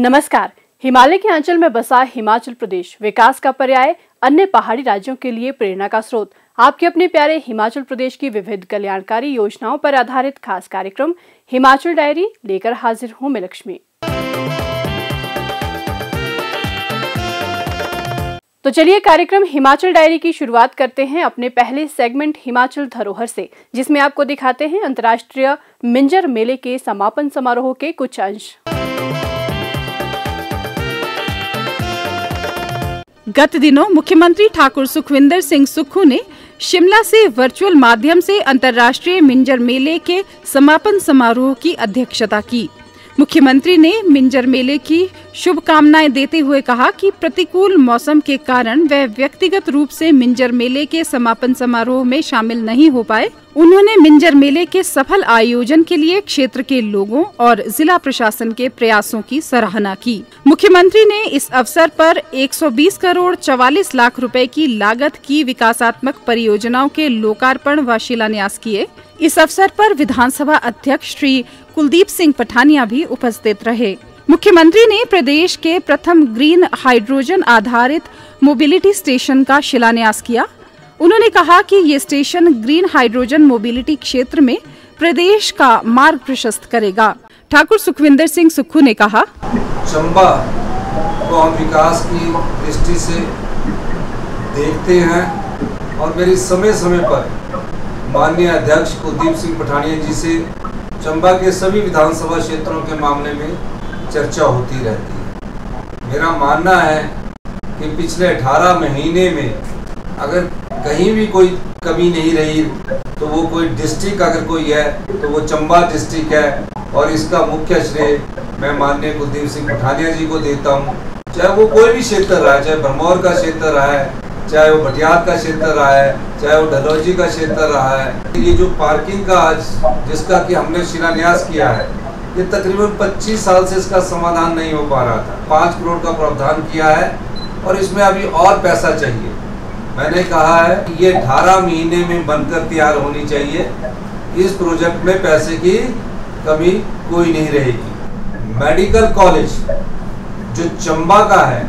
नमस्कार। हिमालय के आंचल में बसा हिमाचल प्रदेश विकास का पर्याय, अन्य पहाड़ी राज्यों के लिए प्रेरणा का स्रोत। आपके अपने प्यारे हिमाचल प्रदेश की विविध कल्याणकारी योजनाओं पर आधारित खास कार्यक्रम हिमाचल डायरी लेकर हाजिर हूं मैं लक्ष्मी। तो चलिए कार्यक्रम हिमाचल डायरी की शुरुआत करते हैं अपने पहले सेगमेंट हिमाचल धरोहर से, जिसमें आपको दिखाते हैं अंतर्राष्ट्रीय मिंजर मेले के समापन समारोह के कुछ अंश। गत दिनों मुख्यमंत्री ठाकुर सुखविंदर सिंह सुक्खू ने शिमला से वर्चुअल माध्यम से अंतर्राष्ट्रीय मिंजर मेले के समापन समारोह की अध्यक्षता की। मुख्यमंत्री ने मिंजर मेले की शुभकामनाएं देते हुए कहा कि प्रतिकूल मौसम के कारण वह व्यक्तिगत रूप से मिंजर मेले के समापन समारोह में शामिल नहीं हो पाए। उन्होंने मिंजर मेले के सफल आयोजन के लिए क्षेत्र के लोगों और जिला प्रशासन के प्रयासों की सराहना की। मुख्यमंत्री ने इस अवसर पर 120 करोड़ 44 लाख रुपए की लागत की विकासात्मक परियोजनाओं के लोकार्पण व शिलान्यास किए। इस अवसर पर विधानसभा अध्यक्ष श्री कुलदीप सिंह पठानिया भी उपस्थित रहे। मुख्यमंत्री ने प्रदेश के प्रथम ग्रीन हाइड्रोजन आधारित मोबिलिटी स्टेशन का शिलान्यास किया। उन्होंने कहा कि ये स्टेशन ग्रीन हाइड्रोजन मोबिलिटी क्षेत्र में प्रदेश का मार्ग प्रशस्त करेगा। ठाकुर सुखविंदर सिंह सुक्खू ने कहा, चंबा को हम विकास की दृष्टि से देखते हैं और मेरी समय समय पर माननीय अध्यक्ष कुलदीप सिंह पठानिया जी से चंबा के सभी विधानसभा क्षेत्रों के मामले में चर्चा होती रहती है। मेरा मानना है कि पिछले 18 महीने में अगर कहीं भी कोई कमी नहीं रही तो वो कोई डिस्ट्रिक्ट अगर कोई है तो वो चंबा डिस्ट्रिक्ट है, और इसका मुख्य श्रेय मैं माननीय कुलदीप सिंह पठानिया जी को देता हूँ। चाहे वो कोई भी क्षेत्र रहा है, चाहे भरमौर का क्षेत्र रहा है, चाहे वो भटियात का क्षेत्र रहा है, चाहे वो डलहौजी का क्षेत्र रहा है। ये जो पार्किंग का आज जिसका कि हमने शिलान्यास किया है, ये तकरीबन 25 साल से इसका समाधान नहीं हो पा रहा था। 5 करोड़ का प्रावधान किया है और इसमें अभी और पैसा चाहिए। मैंने कहा है कि ये 18 महीने में बनकर तैयार होनी चाहिए। इस प्रोजेक्ट में पैसे की कमी कोई नहीं रहेगी। मेडिकल कॉलेज जो चंबा का है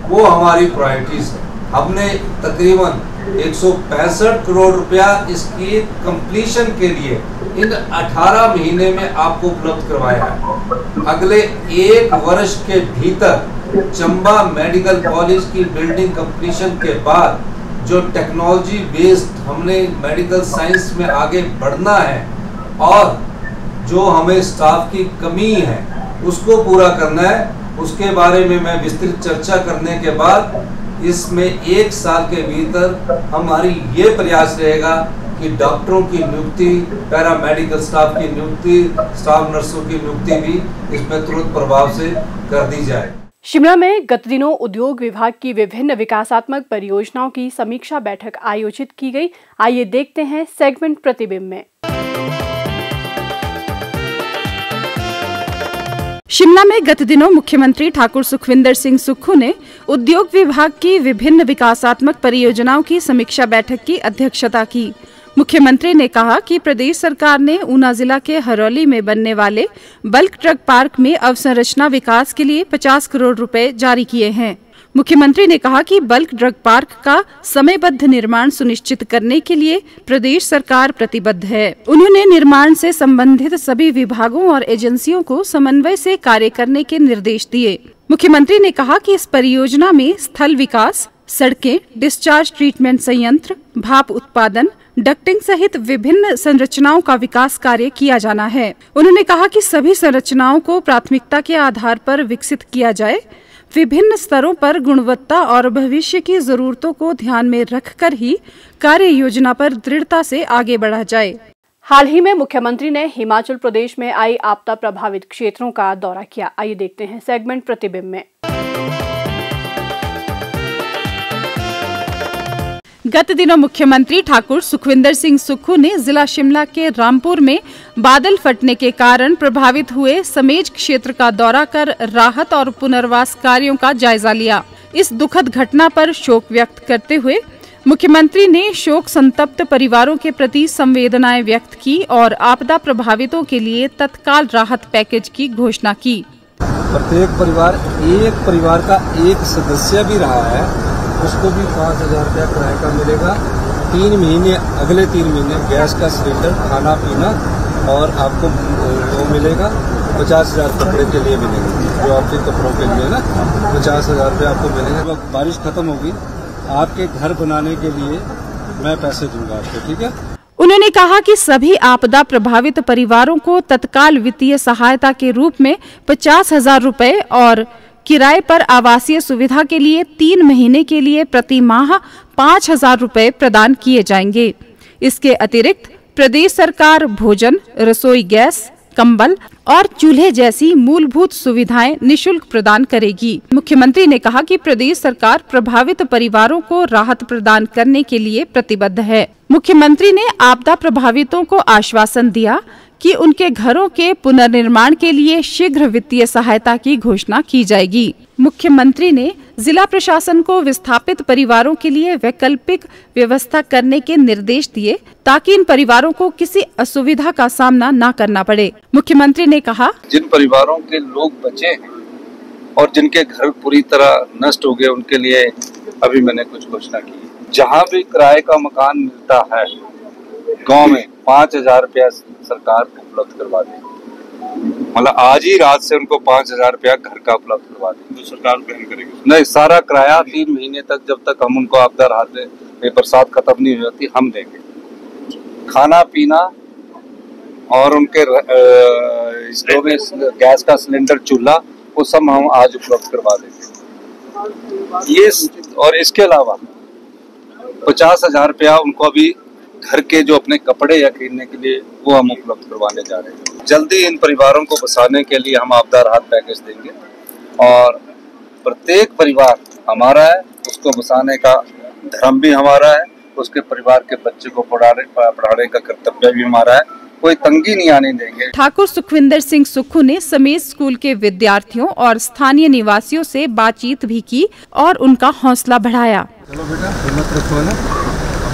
वो हमारी प्रायोरिटीज है। हमने तकरीबन 165 करोड़ रुपया इसकी कंप्लीशन के लिए इन 18 महीने में आपको उपलब्ध करवाया है। अगले 1 वर्ष के भीतर चंबा मेडिकल कॉलेज की बिल्डिंग कंप्लीशन के बाद जो टेक्नोलॉजी बेस्ड हमने मेडिकल साइंस में आगे बढ़ना है और जो हमें स्टाफ की कमी है उसको पूरा करना है, उसके बारे में मैं विस्तृत चर्चा करने के बाद इसमें 1 साल के भीतर हमारी ये प्रयास रहेगा कि डॉक्टरों की नियुक्ति, पैरामेडिकल स्टाफ की नियुक्ति, स्टाफ नर्सों की नियुक्ति भी इसमें तुरंत प्रभाव से कर दी जाए। शिमला में गत दिनों उद्योग विभाग की विभिन्न विकासात्मक परियोजनाओं की समीक्षा बैठक आयोजित की गई। आइए देखते हैं सेगमेंट प्रतिबिंब में। शिमला में गत दिनों मुख्यमंत्री ठाकुर सुखविंदर सिंह सुक्खू ने उद्योग विभाग की विभिन्न विकासात्मक परियोजनाओं की समीक्षा बैठक की अध्यक्षता की। मुख्यमंत्री ने कहा कि प्रदेश सरकार ने ऊना जिला के हरौली में बनने वाले बल्क ड्रग पार्क में अवसंरचना विकास के लिए 50 करोड़ रुपए जारी किए हैं। मुख्यमंत्री ने कहा कि बल्क ड्रग पार्क का समयबद्ध निर्माण सुनिश्चित करने के लिए प्रदेश सरकार प्रतिबद्ध है। उन्होंने निर्माण से संबंधित सभी विभागों और एजेंसियों को समन्वय से कार्य करने के निर्देश दिए। मुख्यमंत्री ने कहा कि इस परियोजना में स्थल विकास, सड़कें, डिस्चार्ज ट्रीटमेंट संयंत्र, भाप उत्पादन, डक्टिंग सहित विभिन्न संरचनाओं का विकास कार्य किया जाना है। उन्होंने कहा कि सभी संरचनाओं को प्राथमिकता के आधार पर विकसित किया जाए। विभिन्न स्तरों पर गुणवत्ता और भविष्य की जरूरतों को ध्यान में रखकर ही कार्य योजना पर दृढ़ता से आगे बढ़ा जाए। हाल ही में मुख्यमंत्री ने हिमाचल प्रदेश में आई आपदा प्रभावित क्षेत्रों का दौरा किया। आइए देखते हैं सेगमेंट प्रतिबिंब में। गत दिनों मुख्यमंत्री ठाकुर सुखविंदर सिंह सुक्खू ने जिला शिमला के रामपुर में बादल फटने के कारण प्रभावित हुए समेज क्षेत्र का दौरा कर राहत और पुनर्वास कार्यों का जायजा लिया। इस दुखद घटना पर शोक व्यक्त करते हुए मुख्यमंत्री ने शोक संतप्त परिवारों के प्रति संवेदनाएं व्यक्त की और आपदा प्रभावितों के लिए तत्काल राहत पैकेज की घोषणा की। प्रत्येक परिवार, एक परिवार का एक सदस्य भी रहा है, उसको भी 5,000 रुपया किराए का मिलेगा। 3 महीने, अगले 3 महीने गैस का सिलेंडर, खाना पीना और आपको वो मिलेगा। 50,000 कपड़े के लिए मिलेंगे, जो आपके कपड़ों के लिए ना 50,000 रुपये आपको मिलेंगे। जब बारिश खत्म होगी, आपके घर बनाने के लिए मैं पैसे दूंगा आपको, ठीक है। उन्होंने कहा कि सभी आपदा प्रभावित परिवारों को तत्काल वित्तीय सहायता के रूप में 50,000 रुपए और किराए पर आवासीय सुविधा के लिए 3 महीने के लिए प्रति माह 5,000 रुपए प्रदान किए जाएंगे। इसके अतिरिक्त प्रदेश सरकार भोजन, रसोई गैस, कंबल और चूल्हे जैसी मूलभूत सुविधाएं निशुल्क प्रदान करेगी। मुख्यमंत्री ने कहा कि प्रदेश सरकार प्रभावित परिवारों को राहत प्रदान करने के लिए प्रतिबद्ध है। मुख्यमंत्री ने आपदा प्रभावितों को आश्वासन दिया कि उनके घरों के पुनर्निर्माण के लिए शीघ्र वित्तीय सहायता की घोषणा की जाएगी। मुख्यमंत्री ने जिला प्रशासन को विस्थापित परिवारों के लिए वैकल्पिक व्यवस्था करने के निर्देश दिए ताकि इन परिवारों को किसी असुविधा का सामना न करना पड़े। मुख्यमंत्री ने कहा, जिन परिवारों के लोग बचे हैं और जिनके घर पूरी तरह नष्ट हो गए, उनके लिए अभी मैंने कुछ घोषणा की। जहाँ भी किराए का मकान मिलता है गांव में, 5,000 रुपया सरकार उपलब्ध करवा देगी। मतलब आज ही रात से उनको 5,000 रुपया घर का उपलब्ध करवा देगी, तो सरकार वहन करेगी। नहीं, सारा किराया 3 महीने तक, जब तक हम उनको आपदा राहत में बरसात खत्म नहीं हो जाती, हम देंगे। खाना पीना और उनके स्टोव में गैस का सिलेंडर, चूल्हा, वो सब हम आज उपलब्ध करवा देंगे। ये और इसके अलावा 50,000 रुपया उनको अभी घर के जो अपने कपड़े या खरीदने के लिए वो हम उपलब्ध करवाने जा रहे हैं। जल्दी इन परिवारों को बसाने के लिए हम आपदा राहत पैकेज देंगे और प्रत्येक परिवार हमारा है, उसको बसाने का धर्म भी हमारा है, उसके परिवार के बच्चे को पढ़ाने का कर्तव्य भी हमारा है। कोई तंगी नहीं आने देंगे। ठाकुर सुखविंदर सिंह सुक्खू ने समेत स्कूल के विद्यार्थियों और स्थानीय निवासियों से बातचीत भी की और उनका हौसला बढ़ाया। चलो बेटा, हिम्मत रखो ना,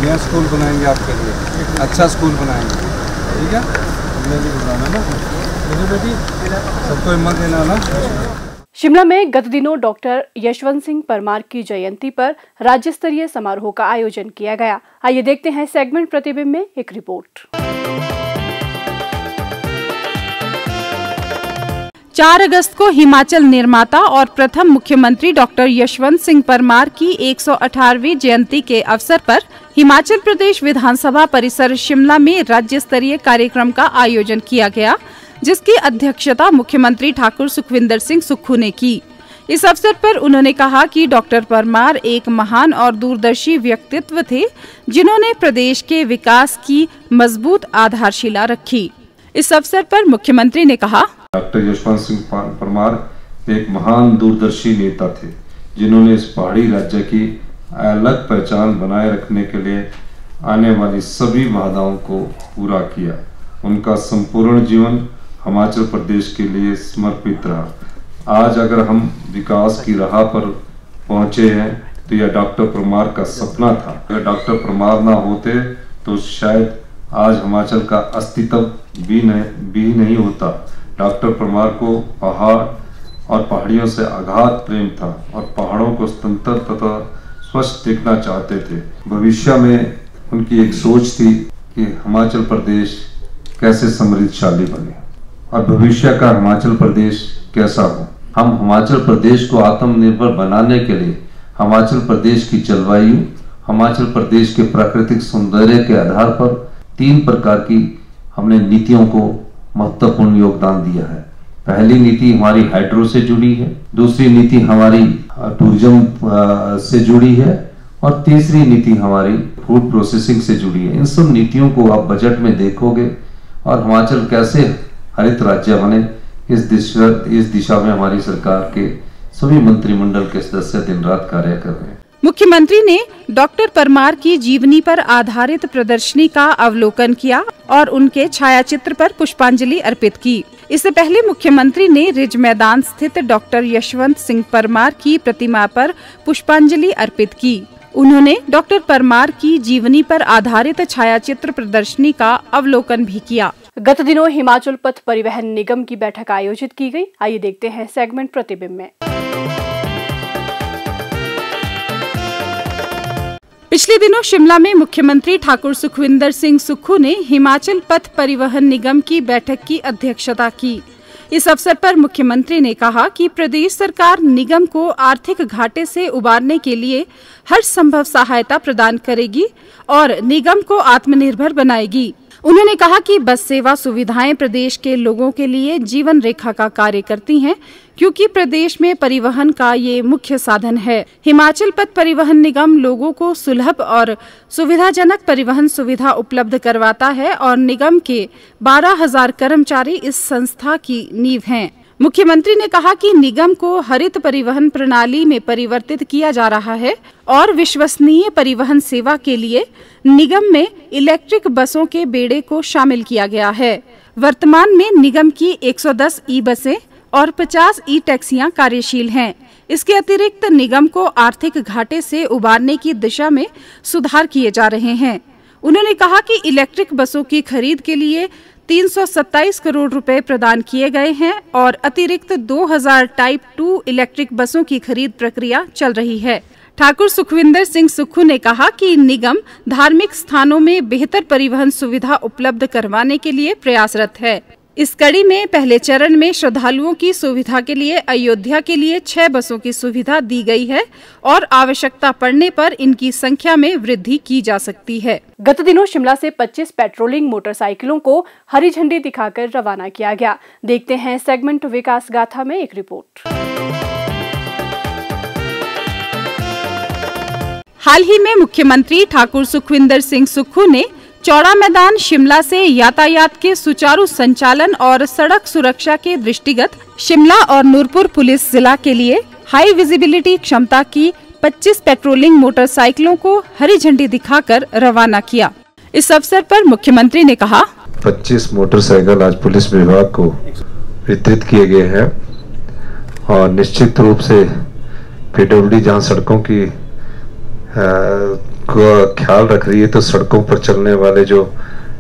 नया स्कूल बनाएंगे आपके लिए, अच्छा स्कूल बनाएंगे, ठीक है। हमने भी बताना ना, बेटी सबको हिम्मत देना ना। शिमला में गत दिनों डॉक्टर यशवंत सिंह परमार की जयंती पर राज्य स्तरीय समारोह का आयोजन किया गया। आइए देखते हैं सेगमेंट प्रतिबिंब में एक रिपोर्ट। 4 अगस्त को हिमाचल निर्माता और प्रथम मुख्यमंत्री डॉक्टर यशवंत सिंह परमार की 118वीं जयंती के अवसर पर हिमाचल प्रदेश विधानसभा परिसर शिमला में राज्य स्तरीय कार्यक्रम का आयोजन किया गया, जिसकी अध्यक्षता मुख्यमंत्री ठाकुर सुखविंदर सिंह सुक्खू ने की। इस अवसर पर उन्होंने कहा कि डॉक्टर परमार एक महान और दूरदर्शी व्यक्तित्व थे, जिन्होंने प्रदेश के विकास की मजबूत आधारशिला रखी। इस अवसर पर मुख्यमंत्री ने कहा, डॉक्टर यशवंत सिंह परमार एक महान दूरदर्शी नेता थे, जिन्होंने इस पहाड़ी राज्य की अलग पहचान बनाए रखने के लिए आने वाली सभी बाधाओं को पूरा किया। उनका संपूर्ण जीवन हिमाचल प्रदेश के लिए समर्पित रहा। आज अगर हम विकास की राह पर पहुंचे हैं तो यह डॉक्टर परमार का सपना था। अगर डॉक्टर परमार ना होते तो शायद आज हिमाचल का अस्तित्व भी नहीं होता। डॉक्टर परमार को पहाड़ और पहाड़ियों से अगाध प्रेम था और पहाड़ों को स्वतंत्र तथा स्वच्छ देखना चाहते थे। भविष्य में उनकी एक सोच थी कि हिमाचल प्रदेश कैसे समृद्धशाली बने और भविष्य का हिमाचल प्रदेश कैसा हो। हम हिमाचल प्रदेश को आत्मनिर्भर बनाने के लिए हिमाचल प्रदेश की जलवायु, हिमाचल प्रदेश के प्राकृतिक सौंदर्य के आधार पर 3 प्रकार की हमने नीतियों को महत्वपूर्ण योगदान दिया है। पहली नीति हमारी हाइड्रो से जुड़ी है, दूसरी नीति हमारी टूरिज्म से जुड़ी है और तीसरी नीति हमारी फूड प्रोसेसिंग से जुड़ी है। इन सब नीतियों को आप बजट में देखोगे और हिमाचल कैसे हरित राज्य बने, इस दिशा में हमारी सरकार के सभी मंत्रिमंडल के सदस्य दिन रात कार्य कर रहे हैं। मुख्यमंत्री ने डॉक्टर परमार की जीवनी पर आधारित प्रदर्शनी का अवलोकन किया और उनके छायाचित्र पर पुष्पांजलि अर्पित की। इससे पहले मुख्यमंत्री ने रिज मैदान स्थित डॉक्टर यशवंत सिंह परमार की प्रतिमा पर पुष्पांजलि अर्पित की। उन्होंने डॉक्टर परमार की जीवनी पर आधारित छायाचित्र प्रदर्शनी का अवलोकन भी किया। गत दिनों हिमाचल पथ परिवहन निगम की बैठक आयोजित की गई। आइए देखते हैं सेगमेंट प्रतिबिंब में। पिछले दिनों शिमला में मुख्यमंत्री ठाकुर सुखविंदर सिंह सुक्खू ने हिमाचल पथ परिवहन निगम की बैठक की अध्यक्षता की। इस अवसर पर मुख्यमंत्री ने कहा कि प्रदेश सरकार निगम को आर्थिक घाटे से उबारने के लिए हर संभव सहायता प्रदान करेगी और निगम को आत्मनिर्भर बनाएगी। उन्होंने कहा कि बस सेवा सुविधाएं प्रदेश के लोगों के लिए जीवन रेखा का कार्य करती हैं, क्योंकि प्रदेश में परिवहन का ये मुख्य साधन है। हिमाचल पथ परिवहन निगम लोगों को सुलभ और सुविधाजनक परिवहन सुविधा उपलब्ध करवाता है और निगम के 12,000 कर्मचारी इस संस्था की नींव हैं। मुख्यमंत्री ने कहा कि निगम को हरित परिवहन प्रणाली में परिवर्तित किया जा रहा है और विश्वसनीय परिवहन सेवा के लिए निगम में इलेक्ट्रिक बसों के बेड़े को शामिल किया गया है। वर्तमान में निगम की 110 ई बसें और 50 ई टैक्सियां कार्यशील हैं। इसके अतिरिक्त निगम को आर्थिक घाटे से उबारने की दिशा में सुधार किए जा रहे हैं। उन्होंने कहा कि इलेक्ट्रिक बसों की खरीद के लिए 327 करोड़ रुपए प्रदान किए गए हैं और अतिरिक्त 2000 टाइप 2 इलेक्ट्रिक बसों की खरीद प्रक्रिया चल रही है। ठाकुर सुखविंदर सिंह सुक्खू ने कहा कि निगम धार्मिक स्थानों में बेहतर परिवहन सुविधा उपलब्ध करवाने के लिए प्रयासरत है। इस कड़ी में पहले चरण में श्रद्धालुओं की सुविधा के लिए अयोध्या के लिए 6 बसों की सुविधा दी गई है और आवश्यकता पड़ने पर इनकी संख्या में वृद्धि की जा सकती है। गत दिनों शिमला से 25 पेट्रोलिंग मोटरसाइकिलों को हरी झंडी दिखाकर रवाना किया गया। देखते हैं सेगमेंट विकास गाथा में एक रिपोर्ट। हाल ही में मुख्यमंत्री ठाकुर सुखविंदर सिंह सुक्खू ने चौड़ा मैदान शिमला से यातायात के सुचारू संचालन और सड़क सुरक्षा के दृष्टिगत शिमला और नूरपुर पुलिस जिला के लिए हाई विजिबिलिटी क्षमता की 25 पेट्रोलिंग मोटरसाइकिलों को हरी झंडी दिखाकर रवाना किया। इस अवसर पर मुख्यमंत्री ने कहा, 25 मोटरसाइकिल आज पुलिस विभाग को वितरित किए गए हैं और निश्चित रूप से पीडब्ल्यूडी जहाँ सड़कों की को ख्याल रख रही है, तो सड़कों पर चलने वाले जो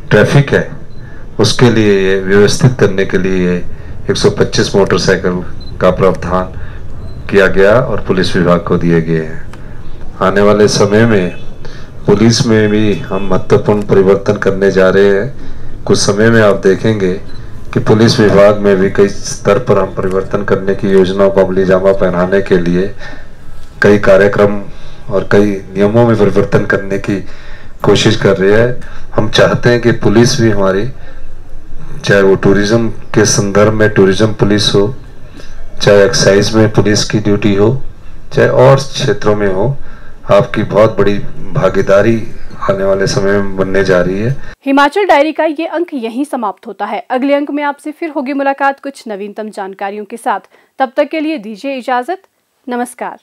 ट्रैफिक है उसके लिए ये व्यवस्थित करने के लिए 125 मोटरसाइकिल का प्रावधान किया गया और पुलिस विभाग को दिए गए हैं। आने वाले समय में पुलिस में भी हम महत्वपूर्ण परिवर्तन करने जा रहे हैं। कुछ समय में आप देखेंगे कि पुलिस विभाग में भी कई स्तर पर हम परिवर्तन करने की योजनाओं को अमलीजामा पहनाने के लिए कई कार्यक्रम और कई नियमों में परिवर्तन करने की कोशिश कर रहे हैं। हम चाहते हैं कि पुलिस भी हमारी, चाहे वो टूरिज्म के संदर्भ में टूरिज्म पुलिस हो, चाहे एक्साइज में पुलिस की ड्यूटी हो, चाहे और क्षेत्रों में हो, आपकी बहुत बड़ी भागीदारी आने वाले समय में बनने जा रही है। हिमाचल डायरी का ये अंक यहीं समाप्त होता है। अगले अंक में आपसे फिर होगी मुलाकात कुछ नवीनतम जानकारियों के साथ। तब तक के लिए दीजिए इजाजत। नमस्कार।